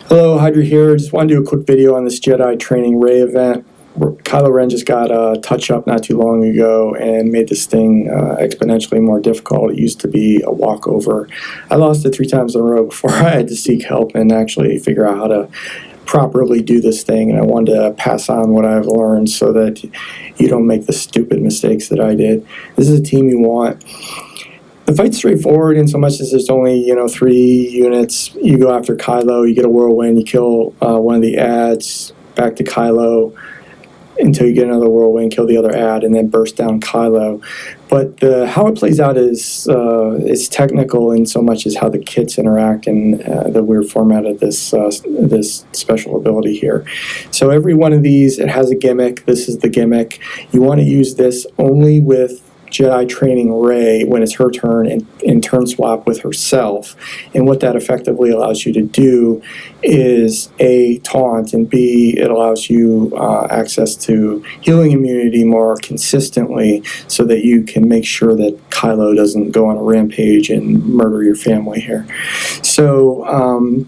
Hello, Hydra here. Just want to do a quick video on this Jedi Training Ray event. Kylo Ren just got a touch-up not too long ago and made this thing exponentially more difficult. It used to be a walkover. I lost it 3 times in a row before I had to seek help and actually figure out how to properly do this thing, and I wanted to pass on what I've learned so that you don't make the stupid mistakes that I did. This is a team you want. The fight's straightforward in so much as there's only, 3 units. You go after Kylo, you get a whirlwind, you kill one of the adds, back to Kylo until you get another whirlwind, kill the other add, and then burst down Kylo. But how it plays out is technical in so much as how the kits interact and the weird format of this special ability here. So every one of these, it has a gimmick. This is the gimmick. You want to use this only with Jedi Training Ray when it's her turn and turn swap with herself. And what that effectively allows you to do is A, taunt, and B, it allows you access to healing immunity more consistently so that you can make sure that Kylo doesn't go on a rampage and murder your family here. So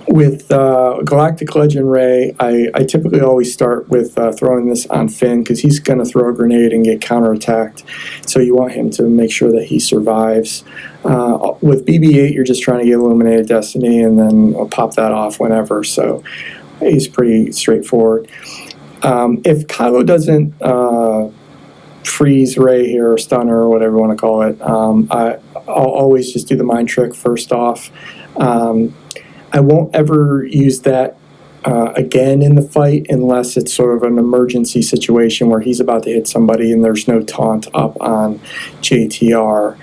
with Galactic Legend Ray, I typically always start with throwing this on Finn because he's going to throw a grenade and get counterattacked. So you want him to make sure that he survives. With BB-8, you're just trying to get Illuminated Destiny and then I'll pop that off whenever. So he's pretty straightforward. If Kylo doesn't freeze Ray here or stun her or whatever you want to call it, I'll always just do the mind trick first off. I won't ever use that again in the fight unless it's sort of an emergency situation where he's about to hit somebody and there's no taunt up on JTR.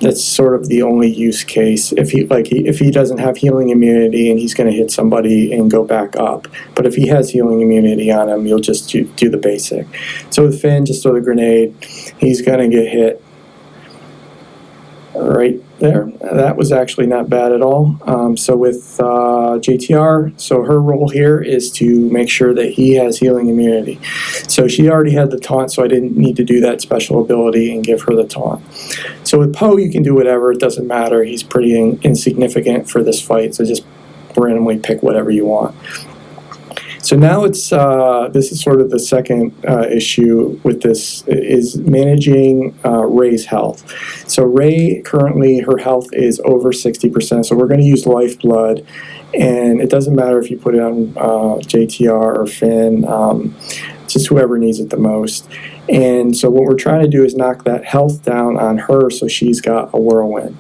That's sort of the only use case if he doesn't have healing immunity and he's going to hit somebody and go back up. But if he has healing immunity on him, you'll just do the basic. So with Finn, just throw the grenade. He's going to get hit right there. That was actually not bad at all. So with JTR, so her role here is to make sure that he has healing immunity. So she already had the taunt, so I didn't need to do that special ability and give her the taunt. So with Poe, you can do whatever. It doesn't matter. He's pretty insignificant for this fight, so just randomly pick whatever you want. So now it's this is sort of the second issue with this is managing Ray's health. So Ray currently her health is over 60%. So we're going to use Lifeblood, and it doesn't matter if you put it on JTR or Finn, just whoever needs it the most. And so what we're trying to do is knock that health down on her so she's got a whirlwind.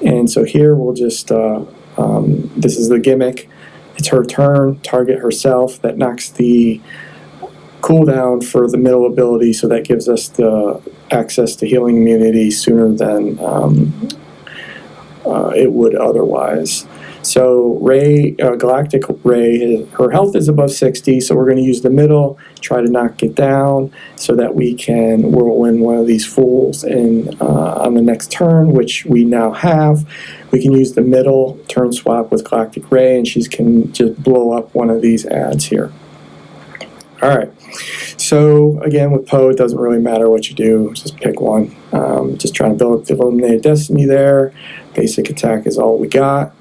And so here we'll just this is the gimmick. It's her turn, target herself. That knocks the cooldown for the middle ability, so that gives us the access to healing immunity sooner than it would otherwise. So Ray, Galactic Ray, her health is above 60, so we're going to use the middle, try to knock it down so that we can whirlwind one of these fools on the next turn, which we now have. We can use the middle, turn swap with Galactic Ray, and she can just blow up one of these adds here. All right, so again with Poe, it doesn't really matter what you do, just pick one. Just trying to build up the Illuminated Destiny there. Basic attack is all we got.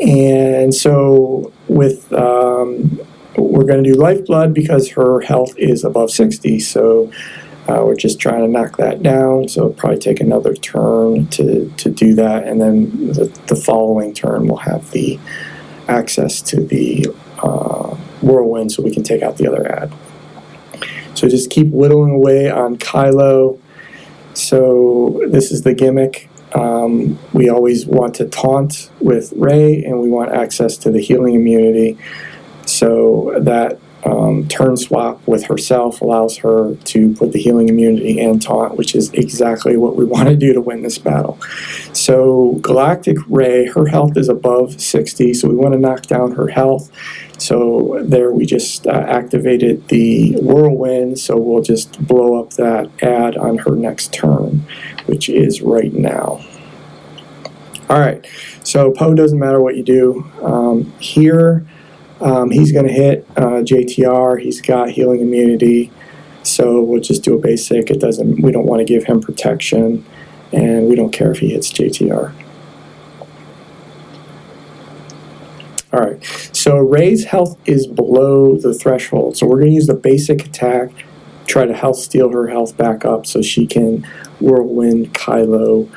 And so with we're going to do Lifeblood because her health is above 60, so we're just trying to knock that down. So it'll probably take another turn to do that, and then the following turn we'll have the access to the whirlwind so we can take out the other ad. So just keep whittling away on Kylo. So this is the gimmick. We always want to taunt with Ray, and we want access to the healing immunity. So that turn swap with herself allows her to put the healing immunity and taunt, which is exactly what we want to do to win this battle. So Galactic Ray, her health is above 60, so we want to knock down her health. So there we just activated the whirlwind, so we'll just blow up that ad on her next turn, which is right now. All right, so Poe doesn't matter what you do. Here, he's going to hit JTR. He's got healing immunity, so we'll just do a basic. We don't want to give him protection, and we don't care if he hits JTR. All right, so Rey's health is below the threshold, so we're going to use the basic attack, try to health steal her health back up so she can whirlwind Kylo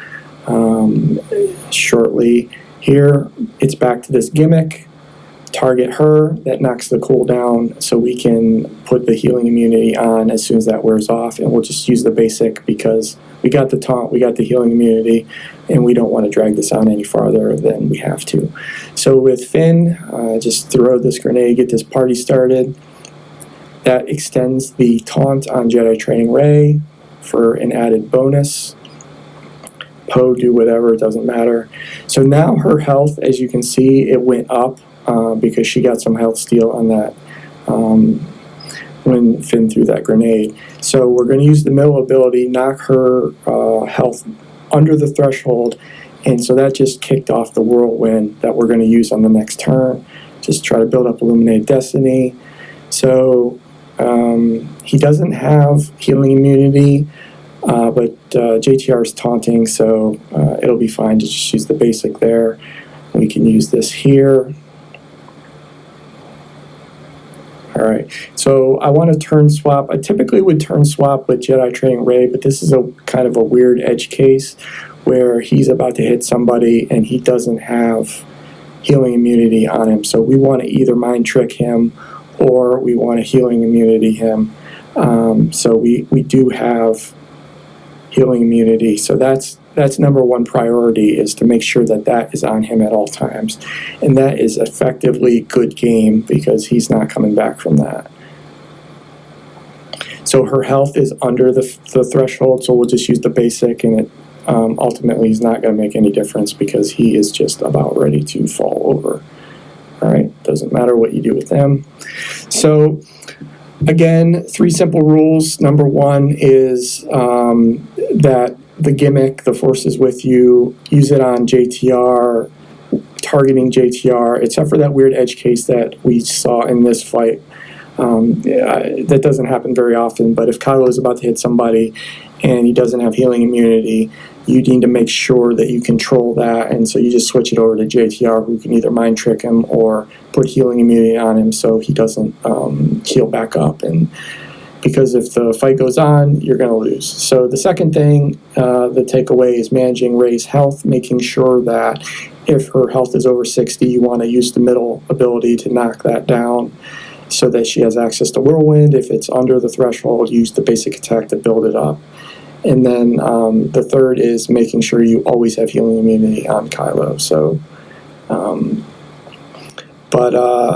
shortly. Here, it's back to this gimmick. Target her, that knocks the cooldown, so we can put the healing immunity on as soon as that wears off, and we'll just use the basic because we got the taunt, we got the healing immunity, and we don't want to drag this on any farther than we have to. So with Finn, just throw this grenade, get this party started. That extends the taunt on Jedi Training Rey for an added bonus. Poe, do whatever, it doesn't matter. So now her health, as you can see, it went up because she got some health steal on that when Finn threw that grenade. So we're going to use the middle ability, knock her health under the threshold, and so that just kicked off the whirlwind that we're going to use on the next turn. Just try to build up Illuminate Destiny. So he doesn't have healing immunity, but JTR is taunting, so it'll be fine to just use the basic there. We can use this here. All right, so I want to turn swap. I typically would turn swap with Jedi Training Rey, but this is a kind of a weird edge case where he's about to hit somebody and he doesn't have healing immunity on him. So we want to either mind trick him or we want to healing immunity him. So we do have healing immunity. So that's number one priority, is to make sure that that is on him at all times. And that is effectively good game because he's not coming back from that. So her health is under the threshold, so we'll just use the basic, and it ultimately is not going to make any difference because he is just about ready to fall over. All right, doesn't matter what you do with them. So again, 3 simple rules. Number 1 is that the gimmick, the Force is with you, use it on JTR, targeting JTR, except for that weird edge case that we saw in this fight. That doesn't happen very often, but if Kylo is about to hit somebody and he doesn't have healing immunity, you need to make sure that you control that, and so you just switch it over to JTR, who can either mind trick him or put healing immunity on him so he doesn't heal back up. And because if the fight goes on, you're going to lose. So the second thing, the takeaway, is managing Rey's health, making sure that if her health is over 60, you want to use the middle ability to knock that down so that she has access to Whirlwind. If it's under the threshold, use the basic attack to build it up. And then the third is making sure you always have healing immunity on Kylo. So,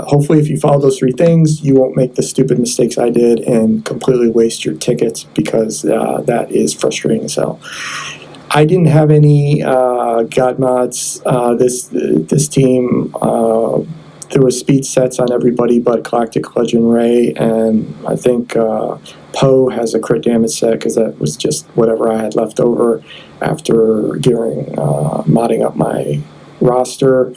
hopefully if you follow those 3 things, you won't make the stupid mistakes I did and completely waste your tickets, because that is frustrating as hell. I didn't have any God mods. This team, there was speed sets on everybody but Galactic, Legend, Rey, and I think Poe has a crit damage set because that was just whatever I had left over after modding up my roster.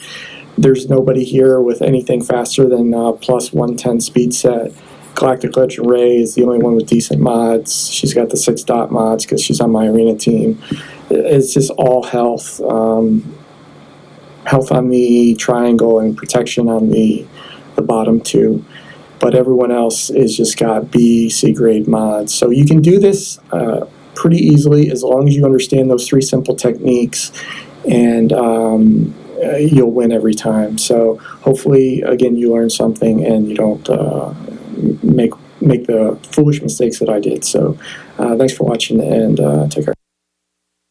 There's nobody here with anything faster than plus 110 speed set. Galactic Legend Rey is the only one with decent mods. She's got the 6 dot mods because she's on my arena team. It's just all health. Health on the triangle and protection on the bottom 2. But everyone else is just got B, C grade mods. So you can do this pretty easily as long as you understand those 3 simple techniques, and you'll win every time. So hopefully, again, you learn something and you don't make the foolish mistakes that I did. So thanks for watching, and take care.